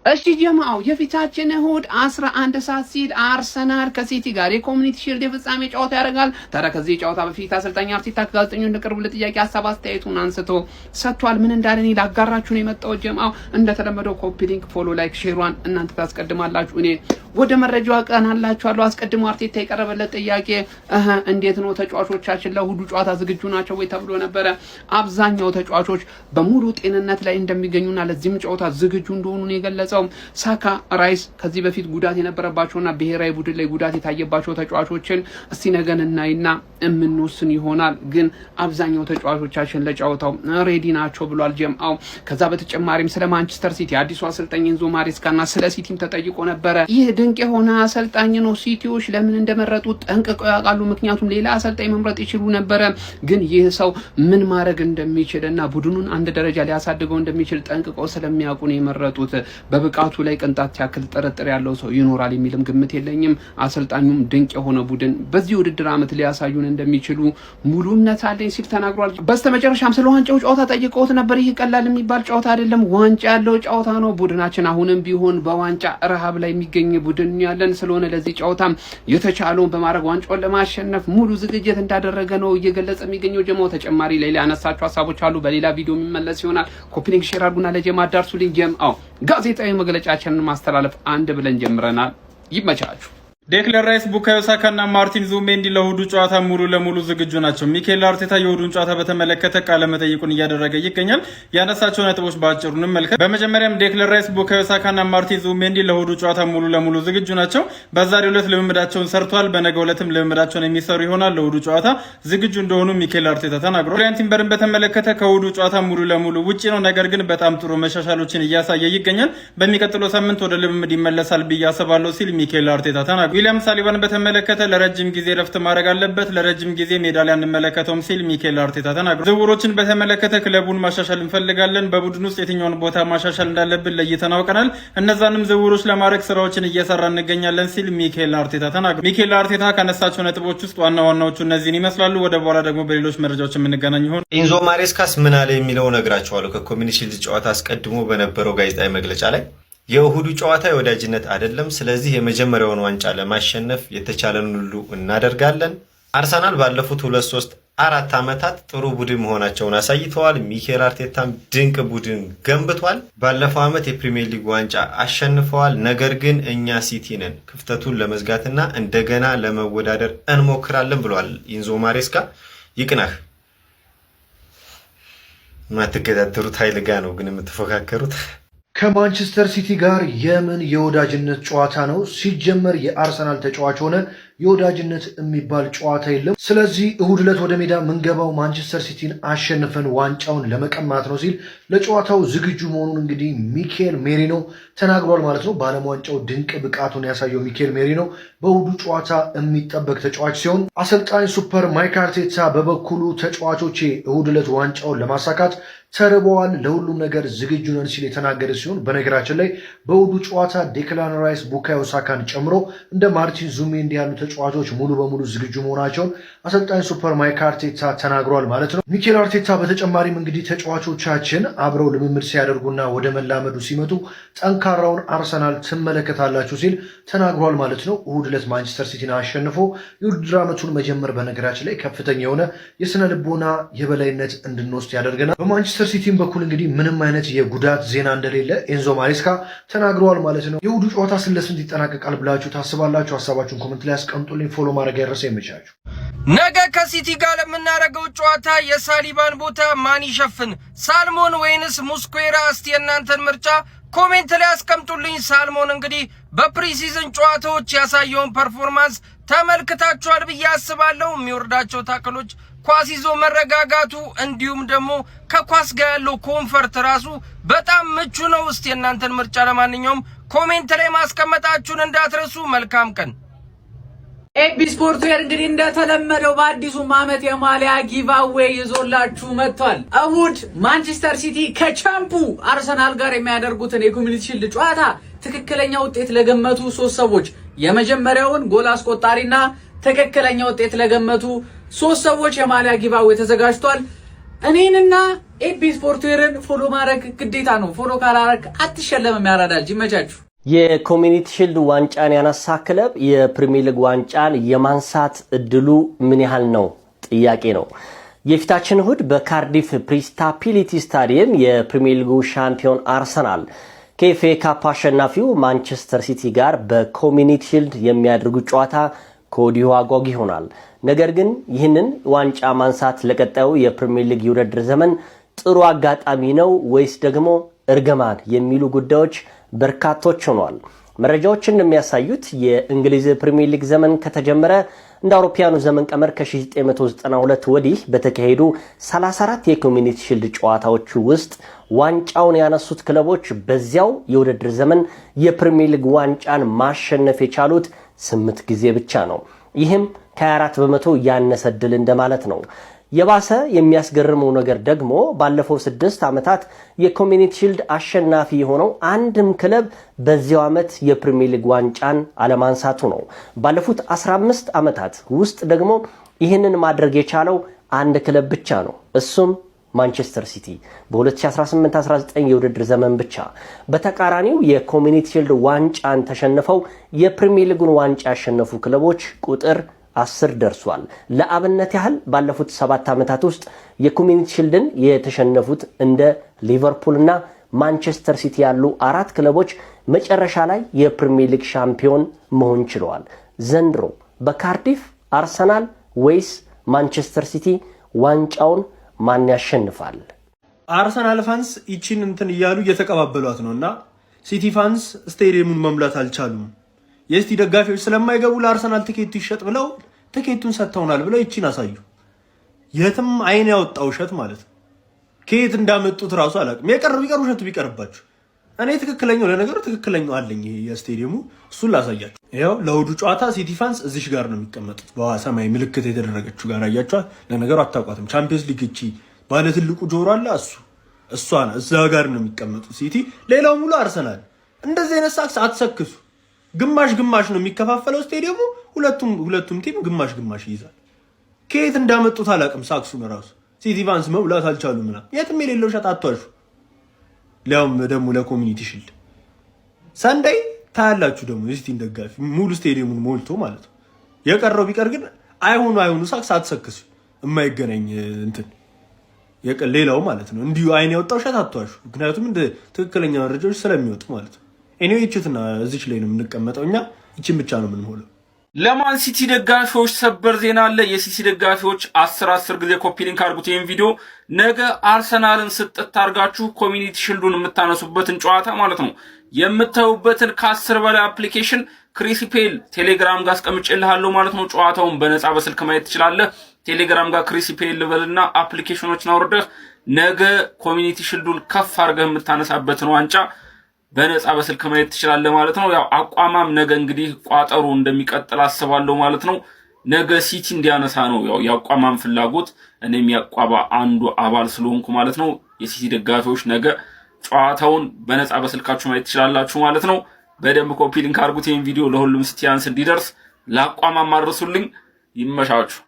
እሺ ጀማው የፊታችን እሁድ 11 ሰዓት ሲል አርሰናል ከሲቲ ጋር የኮሚኒቲ ሺልድ የፍጻሜ ጨዋታ ያደርጋል። ታዲያ ከዚህ ጨዋታ በፊት አሰልጣኝ አርቴታ ጋዜጠኞች እንደቀረቡለት ጥያቄ ሀሳብ አስተያየቱን አንስቶ ሰጥቷል። ምን እንዳለ እኔ ላጋራችሁ ነው የመጣው። ጀማው እንደተለመደው ኮፒ ሊንክ፣ ፎሎ፣ ላይክ፣ ሼሯን እናንተ ታስቀድማላችሁ። እኔ ወደ መረጃው አቀናላችኋለሁ። አስቀድሞ አርቴታ የቀረበለት ጥያቄ እንዴት ነው ተጫዋቾቻችን ለእሁዱ ጨዋታ ዝግጁ ናቸው ወይ ተብሎ ነበረ። አብዛኛው ተጫዋቾች በሙሉ ጤንነት ላይ እንደሚገኙና ለዚህም ጨዋታ ዝግጁ እንደሆኑ ነው የገለጸው። ሳካ፣ ራይስ ከዚህ በፊት ጉዳት የነበረባቸውና ብሔራዊ ቡድን ላይ ጉዳት የታየባቸው ተጫዋቾችን እስቲ ነገን እናይና የምንወስን ይሆናል። ግን አብዛኛው ተጫዋቾቻችን ለጨዋታው ሬዲ ናቸው ብሏል ጀምአው። ከዛ በተጨማሪም ስለ ማንቸስተር ሲቲ አዲሱ አሰልጣኝ ኤንዞ ማሬስካና ስለ ሲቲም ተጠይቆ ነበረ። ይህ ድንቅ የሆነ አሰልጣኝ ነው። ሲቲዎች ለምን እንደመረጡት ጠንቅቀው ያውቃሉ። ምክንያቱም ሌላ አሰልጣኝ መምረጥ ይችሉ ነበረ። ግን ይህ ሰው ምን ማድረግ እንደሚችልና ቡድኑን አንድ ደረጃ ሊያሳድገው እንደሚችል ጠንቅቀው ስለሚያውቁ ነው የመረጡት። በብቃቱ ላይ ቅንጣት ያክል ጥርጥር ያለው ሰው ይኖራል የሚልም ግምት የለኝም። አሰልጣኙም ድንቅ የሆነ ቡድን በዚህ ውድድር ዓመት ሊያሳዩን እንደሚችሉ ሙሉ እምነት አለኝ ሲል ተናግሯል። በስተመጨረሻም ስለ ዋንጫው ጨዋታ ጠይቀውት ነበር። ይህ ቀላል የሚባል ጨዋታ አይደለም፣ ዋንጫ ያለው ጨዋታ ነው። ቡድናችን አሁንም ቢሆን በዋንጫ ረሃብ ላይ የሚገኝ ቡድን ያለን ስለሆነ ለዚህ ጨዋታም የተቻለውን በማድረግ ዋንጫውን ለማሸነፍ ሙሉ ዝግጅት እንዳደረገ ነው እየገለጸ የሚገኘው። ጀማው ተጨማሪ ሌላ ያነሳቸው ሀሳቦች አሉ፣ በሌላ ቪዲዮ የሚመለስ ይሆናል። ኮፒ ሊንክ፣ ሼር አድርጉና ለጀማ አዳርሱልኝ። ጀምአው ጋዜጣዊ መግለጫችንን ማስተላለፍ አንድ ብለን ጀምረናል። ይመቻችሁ። ዴክለር ራይስ፣ ቡካዮ ሳካ እና ማርቲን ዙቢሜንዲ ለእሁዱ ጨዋታ ሙሉ ለሙሉ ዝግጁ ናቸው። ሚኬል አርቴታ የእሁዱን ጨዋታ በተመለከተ ቃለ መጠይቁን እያደረገ ይገኛል። ያነሳቸው ነጥቦች በአጭሩ እንመልከት። በመጀመሪያም ዴክለር ራይስ፣ ቡካዮ ሳካ እና ማርቲን ዙቢሜንዲ ለእሁዱ ጨዋታ ሙሉ ለሙሉ ዝግጁ ናቸው። በዛሬው ዕለት ልምምዳቸውን ሰርቷል። በነገው ዕለትም ልምምዳቸውን የሚሰሩ ይሆናል። ለእሁዱ ጨዋታ ዝግጁ እንደሆኑ ሚኬል አርቴታ ተናግሯል። ፍሎሪያን ቲምበርን በተመለከተ ከእሁዱ ጨዋታ ሙሉ ለሙሉ ውጪ ነው፣ ነገር ግን በጣም ጥሩ መሻሻሎችን እያሳየ ይገኛል። በሚቀጥለው ሳምንት ወደ ልምምድ ይመለሳል ብዬ አስባለሁ ሲል ሚኬል አርቴታ ተናግሯል። ዊሊያም ሳሊባን በተመለከተ ለረጅም ጊዜ ረፍት ማድረግ አለበት፣ ለረጅም ጊዜ ሜዳ ላይ አንመለከተውም ሲል ሚኬል አርቴታ ተናግሯል። ዝውውሮችን በተመለከተ ክለቡን ማሻሻል እንፈልጋለን፣ በቡድን ውስጥ የትኛውን ቦታ ማሻሻል እንዳለብን ለይተን አውቀናል፣ እነዛንም ዝውውሮች ለማድረግ ስራዎችን እየሰራ እንገኛለን ሲል ሚኬል አርቴታ ተናግሯል። ሚኬል አርቴታ ካነሳቸው ነጥቦች ውስጥ ዋና ዋናዎቹ እነዚህን ይመስላሉ። ወደ በኋላ ደግሞ በሌሎች መረጃዎች የምንገናኝ ይሆን። ኤንዞ ማሬስካስ ምን አለ የሚለው ነግራቸዋለሁ። ከኮሚኒቲ ሺልድ ጨዋታ አስቀድሞ በነበረው ጋዜጣዊ መግለጫ ላይ የእሁዱ ጨዋታ የወዳጅነት አይደለም፣ ስለዚህ የመጀመሪያውን ዋንጫ ለማሸነፍ የተቻለንን ሁሉ እናደርጋለን። አርሰናል ባለፉት 2-3-4 ዓመታት ጥሩ ቡድን መሆናቸውን አሳይተዋል። ሚኬል አርቴታም ድንቅ ቡድን ገንብቷል። ባለፈው ዓመት የፕሪሚየር ሊግ ዋንጫ አሸንፈዋል። ነገር ግን እኛ ሲቲ ነን፣ ክፍተቱን ለመዝጋትና እንደገና ለመወዳደር እንሞክራለን ብሏል ኤንዞ ማሬስካ። ይቅናህ። የማትገዳደሩት ኃይል ጋ ነው ግን የምትፎካከሩት። ከማንቸስተር ሲቲ ጋር የምን የወዳጅነት ጨዋታ ነው? ሲጀመር የአርሰናል ተጫዋች ሆነ የወዳጅነት የሚባል ጨዋታ የለም። ስለዚህ እሁድ ዕለት ወደ ሜዳ ምንገባው ማንቸስተር ሲቲን አሸንፈን ዋንጫውን ለመቀማት ነው ሲል ለጨዋታው ዝግጁ መሆኑን እንግዲህ ሚኬል ሜሪኖ ተናግሯል ማለት ነው። በዓለም ዋንጫው ድንቅ ብቃቱን ያሳየው ሚኬል ሜሪኖ በእሁዱ ጨዋታ የሚጠበቅ ተጫዋች ሲሆን አሰልጣኝ ሱፐር ማይክ አርቴታ በበኩሉ ተጫዋቾቼ እሁድ ዕለት ዋንጫውን ለማሳካት ተርበዋል፣ ለሁሉም ነገር ዝግጁ ነን ሲል የተናገረ ሲሆን በነገራችን ላይ በእሁዱ ጨዋታ ዴክላን ራይስ፣ ቡካዮ ሳካን ጨምሮ እንደ ማርቲን ዙቢሜንዲ ያሉ ተጫዋቾች ሙሉ በሙሉ ዝግጁ መሆናቸውን አሰልጣኝ ሱፐር ማይክ አርቴታ ተናግሯል ማለት ነው። ሚኬል አርቴታ በተጨማሪም እንግዲህ ተጫዋቾቻችን አብረው ልምምድ ሲያደርጉና ወደ መላመዱ ሲመጡ ጠንካራውን አርሰናል ትመለከታላችሁ ሲል ተናግሯል ማለት ነው። እሁድ ዕለት ማንቸስተር ሲቲን አሸንፎ የውድድር ዓመቱን መጀመር በነገራችን ላይ ከፍተኛ የሆነ የስነ ልቦና የበላይነት እንድንወስድ ያደርገናል። በማንቸስተር ሲቲም በኩል እንግዲህ ምንም አይነት የጉዳት ዜና እንደሌለ ኤንዞ ማሬስካ ተናግረዋል ማለት ነው። የእሁዱ ጨዋታ ስንት ይጠናቀቃል ብላችሁ ታስባላችሁ? ሀሳባችሁን ኮሜንት ላይ አስቀምጡልኝ። ፎሎ ማድረግ ያረሰ ይመቻችሁ። ነገ ከሲቲ ጋር ለምናደርገው ጨዋታ የሳሊባን ቦታ ማን ይሸፍን? ሳልሞን ወይንስ ሙስኩዌራ? እስቲ የእናንተን ምርጫ ኮሜንት ላይ አስቀምጡልኝ። ሳልሞን እንግዲህ በፕሪሲዝን ጨዋታዎች ያሳየውን ፐርፎርማንስ ተመልክታችኋል ብዬ አስባለሁ። የሚወርዳቸው ታክሎች፣ ኳስ ይዞ መረጋጋቱ እንዲሁም ደግሞ ከኳስ ጋር ያለው ኮንፈርት ራሱ በጣም ምቹ ነው። እስቲ የእናንተን ምርጫ ለማንኛውም ኮሜንት ላይ ማስቀመጣችሁን እንዳትረሱ። መልካም ቀን። ኤቢ ስፖርት ዌር እንግዲህ እንደተለመደው በአዲሱ ዓመት የማሊያ ጊቫዌይ ይዞላችሁ መጥቷል። እሁድ ማንቸስተር ሲቲ ከቻምፑ አርሰናል ጋር የሚያደርጉትን የኮሚኒቲ ሺልድ ጨዋታ ትክክለኛ ውጤት ለገመቱ 3 ሰዎች የመጀመሪያውን ጎል አስቆጣሪና ትክክለኛ ውጤት ለገመቱ 3 ሰዎች የማሊያ ጊቫዌይ ተዘጋጅቷል። እኔንና ኤቢ ስፖርትዌርን ፎሎ ማድረግ ግዴታ ነው። ፎሎ ካላረክ አትሸለምም። ያራዳል ይመቻችሁ። የኮሚኒቲ ሺልድ ዋንጫን ያነሳ ክለብ የፕሪሚየር ሊግ ዋንጫን የማንሳት እድሉ ምን ያህል ነው? ጥያቄ ነው። የፊታችን እሁድ በካርዲፍ ፕሪስታፒሊቲ ስታዲየም የፕሪሚየር ሊጉ ሻምፒዮን አርሰናል ከኤፍኤ ካፕ አሸናፊው ማንቸስተር ሲቲ ጋር በኮሚኒቲ ሺልድ የሚያደርጉት ጨዋታ ከወዲሁ አጓጊ ይሆናል። ነገር ግን ይህንን ዋንጫ ማንሳት ለቀጣዩ የፕሪሚየር ሊግ የውድድር ዘመን ጥሩ አጋጣሚ ነው ወይስ ደግሞ እርግማን የሚሉ ጉዳዮች በርካቶች ሆነዋል። መረጃዎች እንደሚያሳዩት የእንግሊዝ ፕሪሚየር ሊግ ዘመን ከተጀመረ እንደ አውሮፓውያኑ ዘመን ቀመር ከ1992 ወዲህ በተካሄዱ 34 የኮሚኒቲ ሺልድ ጨዋታዎች ውስጥ ዋንጫውን ያነሱት ክለቦች በዚያው የውድድር ዘመን የፕሪሚየር ሊግ ዋንጫን ማሸነፍ የቻሉት 8 ጊዜ ብቻ ነው። ይህም ከ24 በመቶ ያነሰ ድል እንደማለት ነው። የባሰ የሚያስገርመው ነገር ደግሞ ባለፈው 6 ዓመታት የኮሚኒቲ ሺልድ አሸናፊ የሆነው አንድም ክለብ በዚያው ዓመት የፕሪሚየር ሊግ ዋንጫን አለማንሳቱ ነው። ባለፉት 15 ዓመታት ውስጥ ደግሞ ይህንን ማድረግ የቻለው አንድ ክለብ ብቻ ነው። እሱም ማንቸስተር ሲቲ በ2018-19 የውድድር ዘመን ብቻ። በተቃራኒው የኮሚኒቲ ሺልድ ዋንጫን ተሸንፈው የፕሪሚየር ሊጉን ዋንጫ ያሸነፉ ክለቦች ቁጥር 10 ደርሷል። ለአብነት ያህል ባለፉት 7 ዓመታት ውስጥ የኮሚኒቲ ሺልድን የተሸነፉት እንደ ሊቨርፑል እና ማንቸስተር ሲቲ ያሉ 4 ክለቦች መጨረሻ ላይ የፕሪሚየር ሊግ ሻምፒዮን መሆን ችለዋል። ዘንድሮ በካርዲፍ አርሰናል ወይስ ማንቸስተር ሲቲ ዋንጫውን ማን ያሸንፋል? አርሰናል ፋንስ ይቺን እንትን እያሉ እየተቀባበሏት ነውና ሲቲ ፋንስ ስቴዲየሙን መሙላት አልቻሉም። የሲቲ ደጋፊዎች ስለማይገቡ ለአርሰናል ትኬቱ ይሸጥ ብለው ትኬቱን ሰጥተውናል ብለው ይቺን አሳዩ። የትም አይን ያወጣው ውሸት ማለት ነው። ከየት እንዳመጡት ራሱ አላውቅም። የቀር ውሸቱ ቢቀርባችሁ እኔ ትክክለኛው ለነገሩ ትክክለኛው አለኝ። ይሄ የስቴዲየሙ እሱን ላሳያችሁ። ይሄው ለእሑዱ ጨዋታ ሲቲ ፋንስ እዚሽ ጋር ነው የሚቀመጡት። በሰማይ ምልክት የተደረገችው ጋር አያችኋት። ለነገሩ አታውቋትም። ቻምፒየንስ ሊግ እቺ ባለ ትልቁ ጆሮ አለ እሷ እዛ ጋር ነው የሚቀመጡት ሲቲ። ሌላው ሙሉ አርሰናል። እንደዚህ አይነት ሳክስ አትሰክሱ። ግማሽ ግማሽ ነው የሚከፋፈለው ስቴዲየሙ። ሁለቱም ቲም ግማሽ ግማሽ ይይዛል። ከየት እንዳመጡት አላውቅም። ሳክሱን ራሱ ሲቲ ፋንስ መብላት አልቻሉም ምናምን። የትም የሌለው ሸጥ አትዋሹ። ሊያውም ደግሞ ለኮሚኒቲ ሺልድ ሰንደይ ታያላችሁ። ደግሞ የሲቲን ደጋፊ ሙሉ ስቴዲየሙን ሞልቶ ማለት ነው። የቀረው ቢቀር ግን አይሆኑ ሳክስ አትሰክሱ። የማይገናኝ እንትን ሌላው ማለት ነው። እንዲሁ አይን ያወጣው ሸት አትዋሹ። ምክንያቱም እንደ ትክክለኛ መረጃዎች ስለሚወጡ ማለት ነው። እኔ ይችትና እዚች ላይ ነው የምንቀመጠው። እኛ ይችን ብቻ ነው የምንሞላው። ለማን ሲቲ ደጋፊዎች ሰበር ዜና አለ። የሲቲ ደጋፊዎች 10 ጊዜ ኮፒ ሊንክ አድርጉት ይሄን ቪዲዮ። ነገ አርሰናልን ስጥት አድርጋችሁ ኮሚኒቲ ሺልዱን የምታነሱበትን ጨዋታ ማለት ነው የምታዩበትን ከ10 በላይ አፕሊኬሽን ክሪሲፔል ቴሌግራም ጋር አስቀምጬልሃለሁ ማለት ነው። ጨዋታውን በነፃ በስልክ ማየት ትችላለህ። ቴሌግራም ጋር ክሪሲፔል ልበልና አፕሊኬሽኖችን አውርደህ ነገ ኮሚኒቲ ሺልዱን ከፍ አድርገህ የምታነሳበትን ዋንጫ በነፃ በስልክ ማየት ትችላለህ ማለት ነው። ያው አቋማም ነገ እንግዲህ ቋጠሩ እንደሚቀጥል አስባለሁ ማለት ነው። ነገ ሲቲ እንዲያነሳ ነው ያው የአቋማም ፍላጎት። እኔም ያቋባ አንዱ አባል ስለሆንኩ ማለት ነው። የሲቲ ደጋፊዎች ነገ ጨዋታውን በነፃ በስልካችሁ ማየት ትችላላችሁ ማለት ነው። በደንብ ኮፒ ሊንክ አድርጉት ይሄን ቪዲዮ ለሁሉም ሲቲያንስ እንዲደርስ። ለአቋማም አድርሱልኝ። ይመሻችሁ።